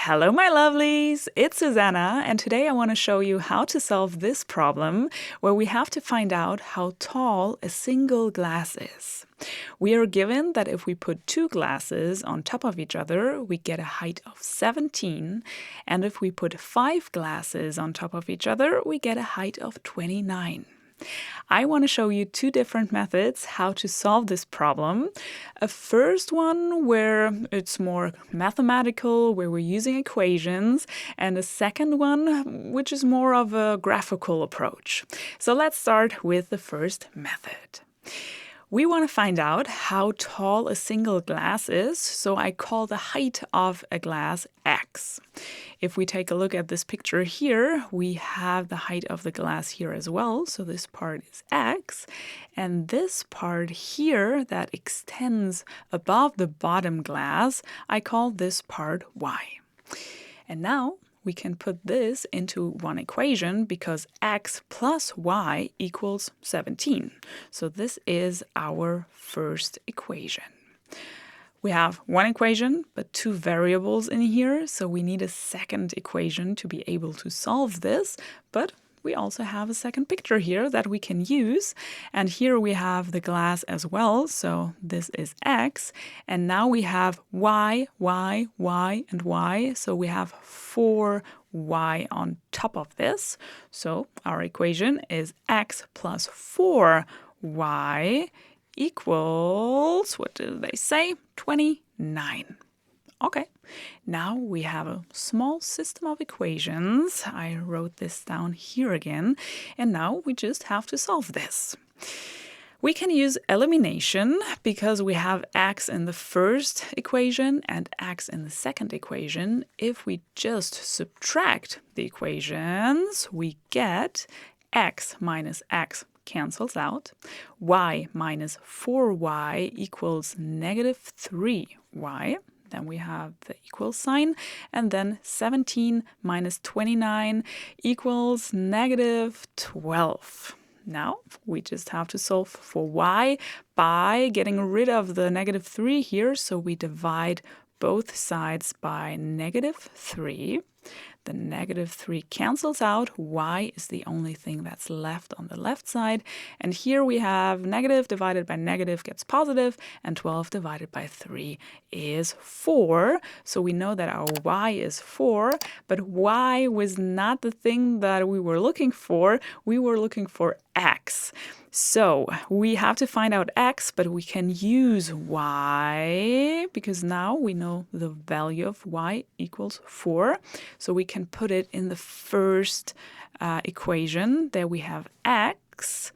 Hello, my lovelies! It's Susanna, and today I want to show you how to solve this problem where we have to find out how tall a single glass is. We are given that if we put two glasses on top of each other, we get a height of 17, and if we put 5 glasses on top of each other, we get a height of 29. I want to show you 2 different methods how to solve this problem. A first one where it's more mathematical, where we're using equations, and a second one which is more of a graphical approach. So let's start with the first method. We want to find out how tall a single glass is, so I call the height of a glass x. If we take a look at this picture here, we have the height of the glass here as well, so this part is x, and this part here that extends above the bottom glass, I call this part y. And now we can put this into one equation because x plus y equals 17. So this is our first equation. We have one equation, but 2 variables in here, so we need a second equation to be able to solve this, but we also have a second picture here that we can use. And here we have the glass as well, so this is x. And now we have y, y, y, and y, so we have 4y on top of this. So our equation is x plus 4y equals, what do they say? 29. Okay, now we have a small system of equations. I wrote this down here again, and now we just have to solve this. We can use elimination because we have x in the first equation and x in the second equation. If we just subtract the equations, we get x minus x cancels out. Y minus 4y equals negative 3y. Then we have the equal sign, and then 17 minus 29 equals negative 12. Now we just have to solve for y by getting rid of the negative 3 here, so we divide both sides by negative 3. The negative 3 cancels out. Y is the only thing that's left on the left side. And here we have negative divided by negative gets positive, and 12 divided by 3 is 4. So we know that our y is 4, but y was not the thing that we were looking for. We were looking for x. So we have to find out x, but we can use y because now we know the value of y equals 4. So we can put it in the first equation. There we have x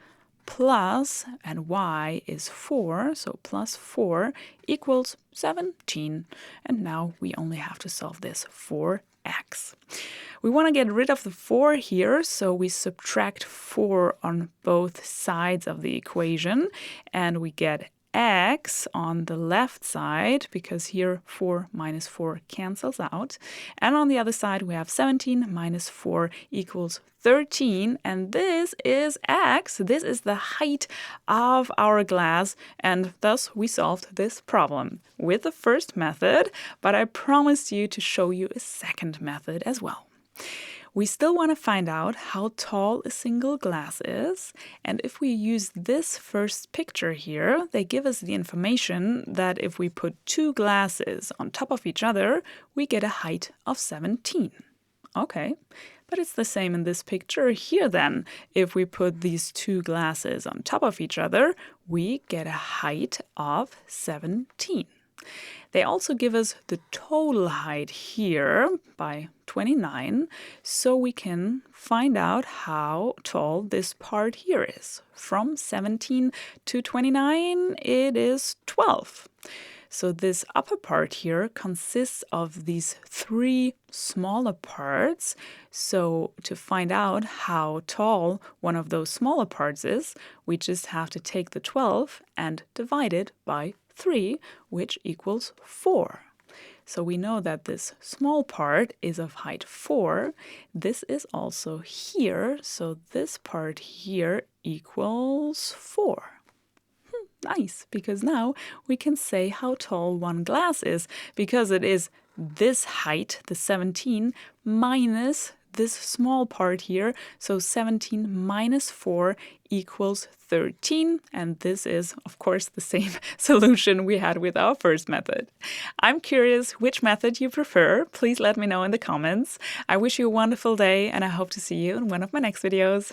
plus, and y is 4, so plus 4 equals 17. And now we only have to solve this for x. We want to get rid of the 4 here, so we subtract 4 on both sides of the equation, and we get x on the left side, because here 4 minus 4 cancels out. And on the other side, we have 17 minus 4 equals 13, and this is x. This is the height of our glass, and thus we solved this problem with the first method, but I promised you to show you a second method as well. We still want to find out how tall a single glass is, and if we use this first picture here, they give us the information that if we put 2 glasses on top of each other, we get a height of 17. Okay, but it's the same in this picture here then. If we put these 2 glasses on top of each other, we get a height of 17. They also give us the total height here by 29, so we can find out how tall this part here is. From 17 to 29, it is 12. So this upper part here consists of these 3 smaller parts. So to find out how tall one of those smaller parts is, we just have to take the 12 and divide it by 3, which equals 4. So we know that this small part is of height 4. This is also here, so this part here equals 4. Nice, because now we can say how tall one glass is, because it is this height, the 17, minus this small part here. So 17 minus 4 equals 13. And this is, of course, the same solution we had with our first method. I'm curious which method you prefer. Please let me know in the comments. I wish you a wonderful day, and I hope to see you in one of my next videos.